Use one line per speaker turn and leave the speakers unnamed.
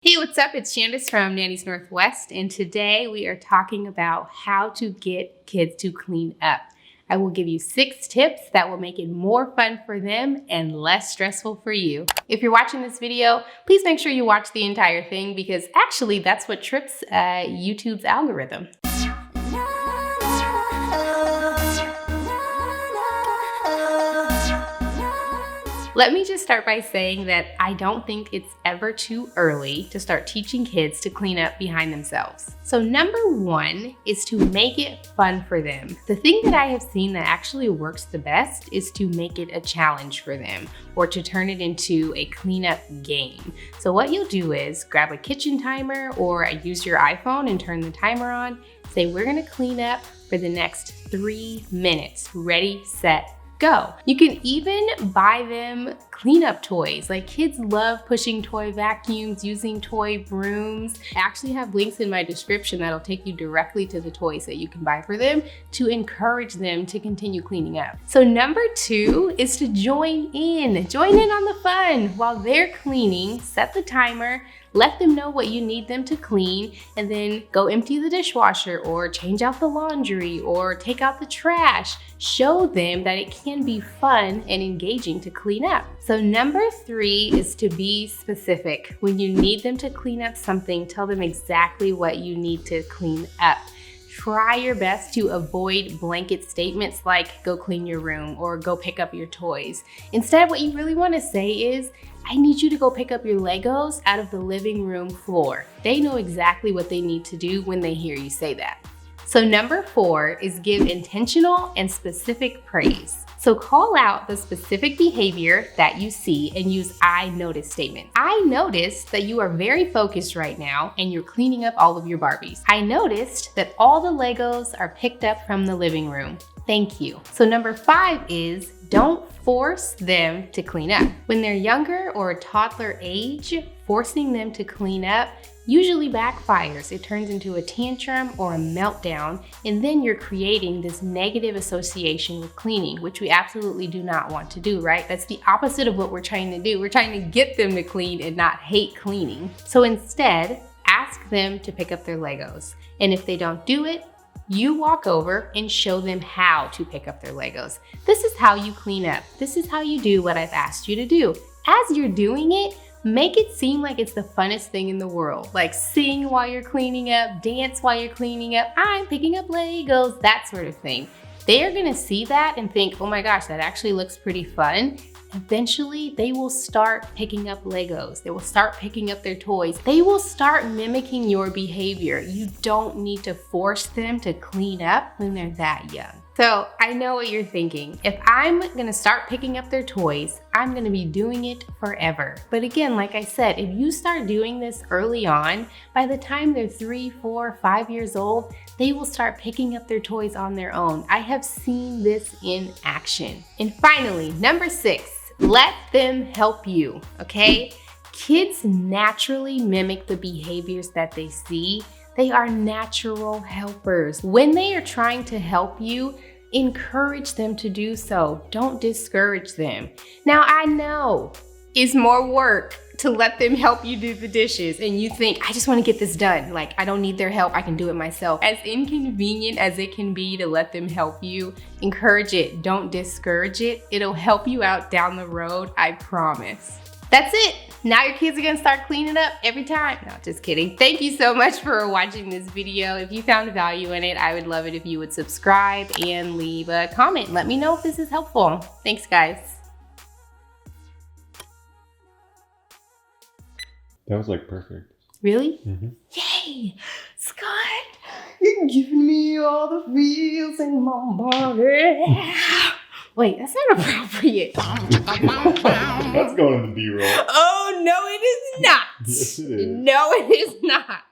Hey, what's up? It's Shandice from Nanny's Northwest, and today we are talking about how to get kids to clean up. I will give you 6 tips that will make it more fun for them and less stressful for you. If you're watching this video, please make sure you watch the entire thing because actually that's what trips YouTube's algorithm. Let me just start by saying that I don't think it's ever too early to start teaching kids to clean up behind themselves. So number 1 is to make it fun for them. The thing that I have seen that actually works the best is to make it a challenge for them or to turn it into a cleanup game. So what you'll do is grab a kitchen timer or use your iPhone and turn the timer on. Say, we're gonna clean up for the next 3 minutes. Ready, set, go. You can even buy them cleanup toys. Like kids love pushing toy vacuums, using toy brooms. I actually have links in my description that'll take you directly to the toys that you can buy for them to encourage them to continue cleaning up. So number 2 is to join in. Join in on the fun. While they're cleaning, set the timer, let them know what you need them to clean, and then go empty the dishwasher or change out the laundry or take out the trash. Show them that it can be fun and engaging to clean up. So number 3 is to be specific. When you need them to clean up something, tell them exactly what you need to clean up. Try your best to avoid blanket statements like go clean your room or go pick up your toys. Instead, what you really want to say is, I need you to go pick up your Legos out of the living room floor. They know exactly what they need to do when they hear you say that. So number 4 is give intentional and specific praise. So call out the specific behavior that you see and use I notice statement. I noticed that you are very focused right now and you're cleaning up all of your Barbies. I noticed that all the Legos are picked up from the living room. Thank you. So number 5 is don't force them to clean up. When they're younger or toddler age, forcing them to clean up usually backfires. It turns into a tantrum or a meltdown, and then you're creating this negative association with cleaning, which we absolutely do not want to do, right? That's the opposite of what we're trying to do. We're trying to get them to clean and not hate cleaning. So instead, ask them to pick up their Legos. And if they don't do it, you walk over and show them how to pick up their Legos. This is how you clean up. This is how you do what I've asked you to do. As you're doing it, make it seem like it's the funnest thing in the world. Like sing while you're cleaning up, dance while you're cleaning up, I'm picking up Legos, that sort of thing. They are gonna see that and think, oh my gosh, that actually looks pretty fun. Eventually, they will start picking up Legos. They will start picking up their toys. They will start mimicking your behavior. You don't need to force them to clean up when they're that young. So I know what you're thinking. If I'm gonna start picking up their toys, I'm gonna be doing it forever. But again, like I said, if you start doing this early on, by the time they're 3, 4, 5 years old, they will start picking up their toys on their own. I have seen this in action. And finally, number 6, let them help you, okay? Kids naturally mimic the behaviors that they see. They are natural helpers. When they are trying to help you, encourage them to do so. Don't discourage them. Now, I know it's more work to let them help you do the dishes and you think, I just want to get this done. Like, I don't need their help. I can do it myself. As inconvenient as it can be to let them help you, encourage it. Don't discourage it. It'll help you out down the road, I promise. That's it. Now your kids are gonna start cleaning up every time. No, just kidding. Thank you so much for watching this video. If you found value in it, I would love it if you would subscribe and leave a comment. Let me know if this is helpful. Thanks, guys.
That was like perfect.
Really?
Mm-hmm.
Yay! Scott, you're giving me all the feels in my body. Wait, that's not appropriate.
That's going in the B-roll.
Oh, no, it is not.
Yes, it is.
No, it is not.